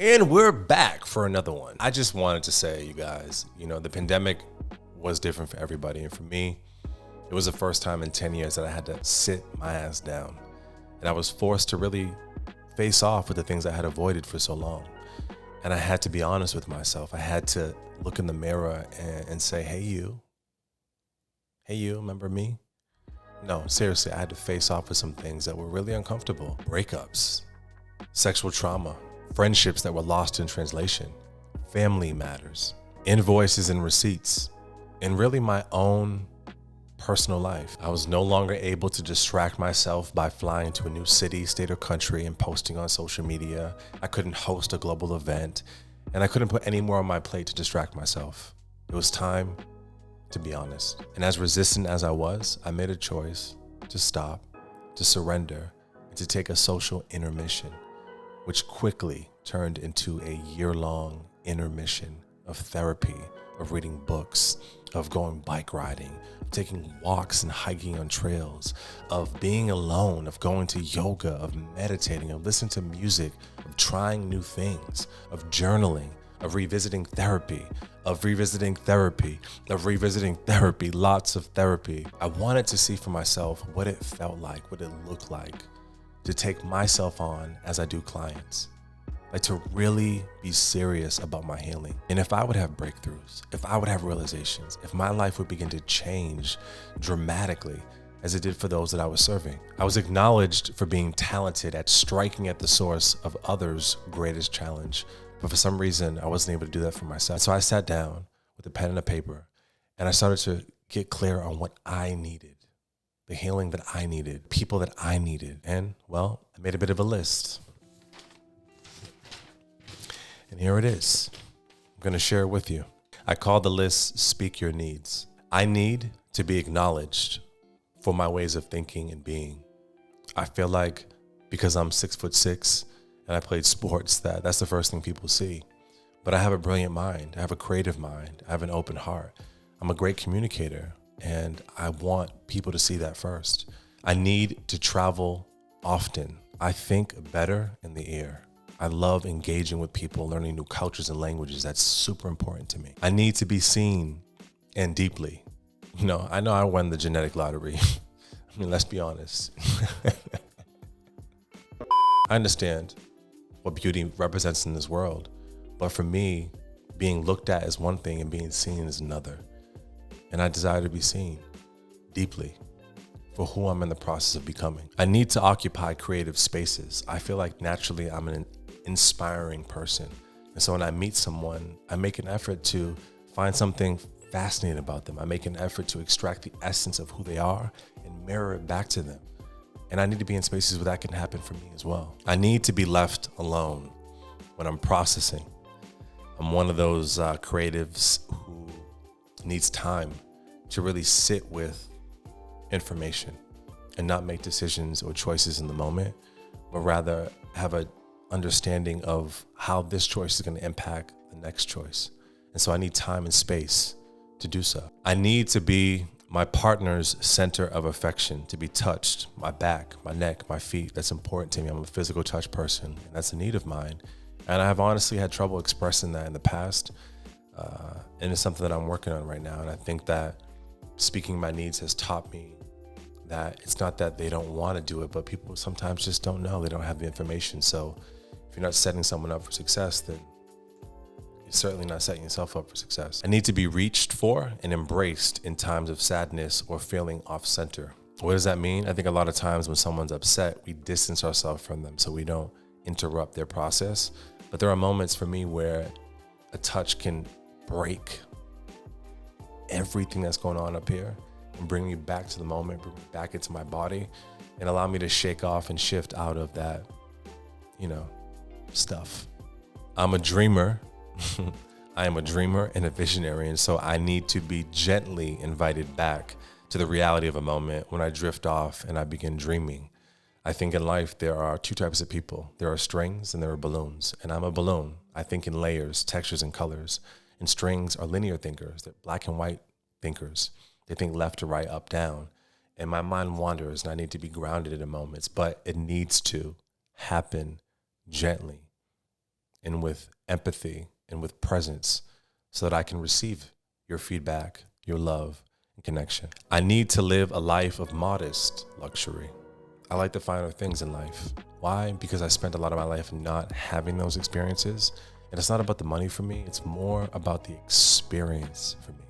And we're back for another one. I just wanted to say, you guys, the pandemic was different for everybody. And for me, it was the first time in 10 years that I had to sit my ass down. And I was forced to really face off with the things I had avoided for so long. And I had to be honest with myself. I had to look in the mirror and say, hey, you, remember me? No, seriously, I had to face off with some things that were really uncomfortable. Breakups, sexual trauma, friendships that were lost in translation, family matters, invoices and receipts, and really my own personal life. I was no longer able to distract myself by flying to a new city, state, or country and posting on social media. I couldn't host a global event, and I couldn't put any more on my plate to distract myself. It was time to be honest. And as resistant as I was, I made a choice to stop, to surrender, and to take a social intermission, which quickly turned into a year-long intermission of therapy, of reading books, of going bike riding, of taking walks and hiking on trails, of being alone, of going to yoga, of meditating, of listening to music, of trying new things, of journaling, of revisiting therapy, lots of therapy. I wanted to see for myself what it felt like, what it looked like to take myself on as I do clients. Like to really be serious about my healing. And if I would have breakthroughs, if I would have realizations, if my life would begin to change dramatically as it did for those that I was serving. I was acknowledged for being talented at striking at the source of others' greatest challenge. But for some reason, I wasn't able to do that for myself. So I sat down with a pen and a paper and I started to get clear on what I needed, the healing that I needed, people that I needed. And well, I made a bit of a list. And here it is. I'm going to share it with you. I call the list Speak Your Needs. I need to be acknowledged for my ways of thinking and being. I feel like because I'm 6'6" and I played sports, that's the first thing people see. But I have a brilliant mind. I have a creative mind. I have an open heart. I'm a great communicator, and I want people to see that first. I need to travel often. I think better in the air. I love engaging with people, learning new cultures and languages. That's super important to me. I need to be seen and deeply. I know I won the genetic lottery. I mean, let's be honest. I understand what beauty represents in this world. But for me, being looked at is one thing and being seen is another. And I desire to be seen deeply for who I'm in the process of becoming. I need to occupy creative spaces. I feel like naturally I'm an inspiring person. And so when I meet someone, I make an effort to find something fascinating about them. I make an effort to extract the essence of who they are and mirror it back to them. And I need to be in spaces where that can happen for me as well. I need to be left alone when I'm processing. I'm one of those creatives who needs time to really sit with information and not make decisions or choices in the moment, but rather have an understanding of how this choice is going to impact the next choice. And so I need time and space to do so. I need to be my partner's center of affection, to be touched, my back, my neck, my feet. That's important to me. I'm a physical touch person, and that's a need of mine. And I've honestly had trouble expressing that in the past. And it's something that I'm working on right now. And I think that speaking my needs has taught me that it's not that they don't want to do it, but people sometimes just don't know. They don't have the information. So if you're not setting someone up for success, then you're certainly not setting yourself up for success. I need to be reached for and embraced in times of sadness or feeling off center. What does that mean? I think a lot of times when someone's upset, we distance ourselves from them so we don't interrupt their process. But there are moments for me where a touch can break everything that's going on up here and bring me back to the moment, bring me back into my body, and allow me to shake off and shift out of that, stuff. I'm a dreamer. I am a dreamer and a visionary, and so I need to be gently invited back to the reality of a moment when I drift off and I begin dreaming. I think in life there are two types of people. There are strings and there are balloons, and I'm a balloon. I think in layers, textures, and colors. And strings are linear thinkers. They're black and white thinkers. They think left to right, up, down. And my mind wanders, and I need to be grounded in moments, but it needs to happen gently. and with empathy and with presence so that I can receive your feedback, your love, and connection. I need to live a life of modest luxury. I like the finer things in life. Why? Because I spent a lot of my life not having those experiences. And it's not about the money for me. It's more about the experience for me.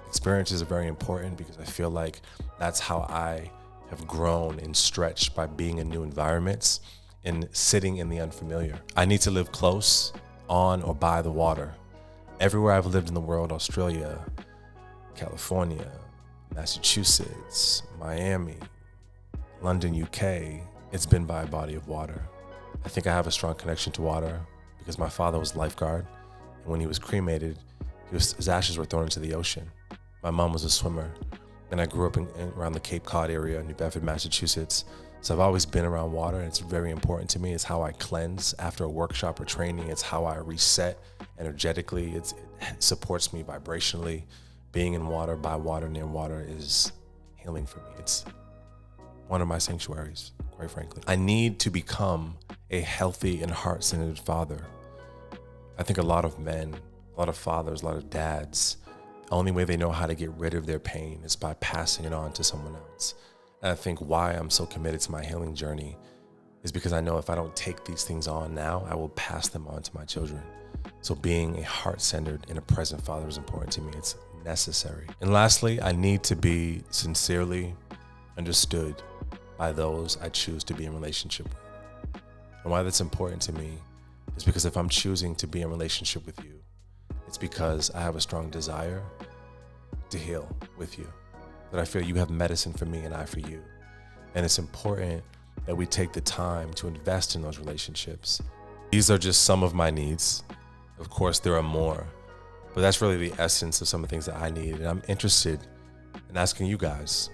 Experiences are very important because I feel like that's how I have grown and stretched by being in new environments and sitting in the unfamiliar. I need to live close, on, or by the water. Everywhere I've lived in the world, Australia, California, Massachusetts, Miami, London, UK, it's been by a body of water. I think I have a strong connection to water because my father was a lifeguard, and when he was cremated, his ashes were thrown into the ocean. My mom was a swimmer, and I grew up around the Cape Cod area, New Bedford, Massachusetts. So I've always been around water, and it's very important to me. It's how I cleanse after a workshop or training. It's how I reset energetically. It supports me vibrationally. Being in water, by water, near water is healing for me. It's one of my sanctuaries, quite frankly. I need to become a healthy and heart-centered father. I think a lot of men, a lot of fathers, a lot of dads, the only way they know how to get rid of their pain is by passing it on to someone else. And I think why I'm so committed to my healing journey is because I know if I don't take these things on now, I will pass them on to my children. So being a heart-centered and a present father is important to me. It's necessary. And lastly, I need to be sincerely understood by those I choose to be in relationship with. And why that's important to me is because if I'm choosing to be in relationship with you, it's because I have a strong desire to heal with you. That I feel you have medicine for me and I for you. And it's important that we take the time to invest in those relationships. These are just some of my needs. Of course, there are more, but that's really the essence of some of the things that I need. And I'm interested in asking you guys,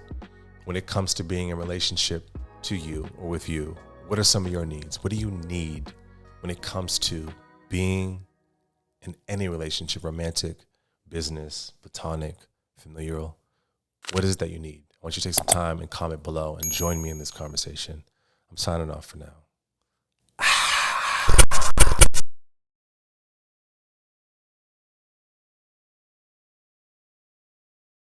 when it comes to being in relationship to you or with you, what are some of your needs? What do you need when it comes to being in any relationship, romantic, business, platonic, familial? What is it that you need? I want you to take some time and comment below and join me in this conversation. I'm signing off for now.